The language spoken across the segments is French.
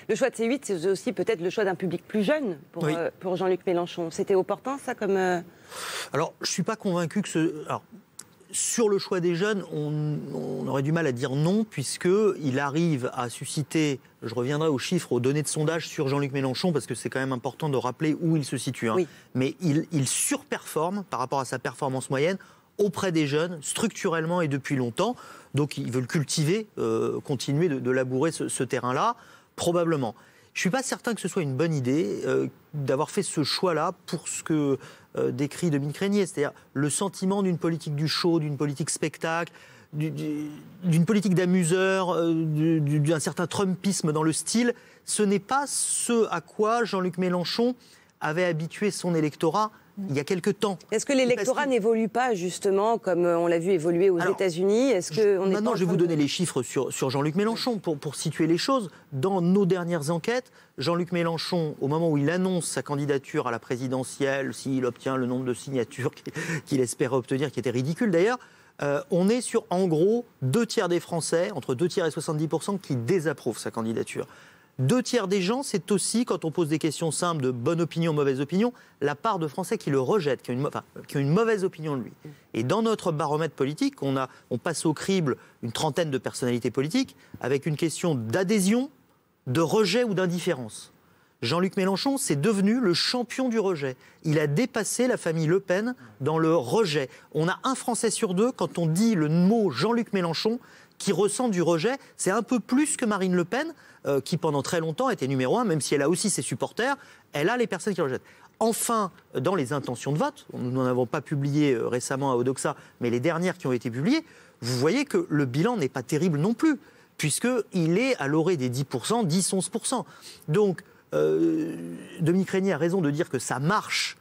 Le choix de C8, c'est aussi peut-être le choix d'un public plus jeune pour Jean-Luc Mélenchon. C'était opportun, ça, comme... Alors, je ne suis pas convaincu que ce... Alors, sur le choix des jeunes, on aurait du mal à dire non, puisqu'il arrive à susciter, je reviendrai aux chiffres, aux données de sondage sur Jean-Luc Mélenchon, parce que c'est quand même important de rappeler où il se situe. Oui. Mais il surperforme par rapport à sa performance moyenne auprès des jeunes, structurellement et depuis longtemps. Donc il veut le cultiver, continuer de labourer ce terrain-là, probablement. Je ne suis pas certain que ce soit une bonne idée d'avoir fait ce choix-là pour ce que décrit Dominique Régnier, c'est-à-dire le sentiment d'une politique du show, d'une politique spectacle, d'une politique d'amuseur, d'un certain trumpisme dans le style. Ce n'est pas ce à quoi Jean-Luc Mélenchon avait habitué son électorat il y a quelque temps. Est-ce que l'électorat n'évolue pas, justement, comme on l'a vu évoluer aux États-Unis? Maintenant, je vais vous donner les chiffres sur Jean-Luc Mélenchon pour situer les choses. Dans nos dernières enquêtes, Jean-Luc Mélenchon, au moment où il annonce sa candidature à la présidentielle, s'il obtient le nombre de signatures qu'il espérait obtenir, qui était ridicule d'ailleurs, on est sur, en gros, 2 tiers des Français, entre 2 tiers et 70%, qui désapprouvent sa candidature. 2 tiers des gens, c'est aussi, quand on pose des questions simples de bonne opinion, mauvaise opinion, la part de Français qui le rejettent, qui ont une mauvaise opinion de lui. Et dans notre baromètre politique, on passe au crible une trentaine de personnalités politiques avec une question d'adhésion, de rejet ou d'indifférence. Jean-Luc Mélenchon, c'est devenu le champion du rejet. Il a dépassé la famille Le Pen dans le rejet. On a un Français sur 2, quand on dit le mot Jean-Luc Mélenchon, qui ressent du rejet. C'est un peu plus que Marine Le Pen, qui pendant très longtemps était numéro 1, même si elle a aussi ses supporters, elle a les personnes qui rejettent. Enfin, dans les intentions de vote, nous n'en avons pas publié récemment à Odoxa, mais les dernières qui ont été publiées, vous voyez que le bilan n'est pas terrible non plus, puisqu'il est à l'orée des 10%, 10-11%. Donc, Dominique Régnier a raison de dire que ça marche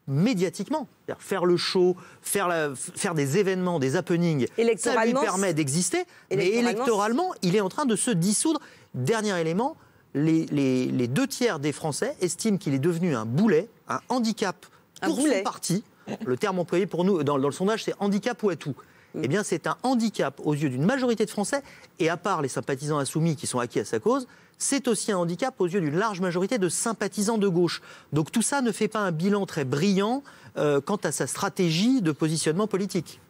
médiatiquement, c'est-à-dire faire le show, faire des événements, des happenings, ça lui permet d'exister, mais électoralement, il est en train de se dissoudre. Dernier élément, les 2 tiers des Français estiment qu'il est devenu un boulet, un handicap pour son parti. Le terme employé pour nous dans le sondage, c'est handicap ou atout. Eh bien, c'est un handicap aux yeux d'une majorité de Français, et à part les sympathisants insoumis qui sont acquis à sa cause, c'est aussi un handicap aux yeux d'une large majorité de sympathisants de gauche. Donc tout ça ne fait pas un bilan très brillant quant à sa stratégie de positionnement politique.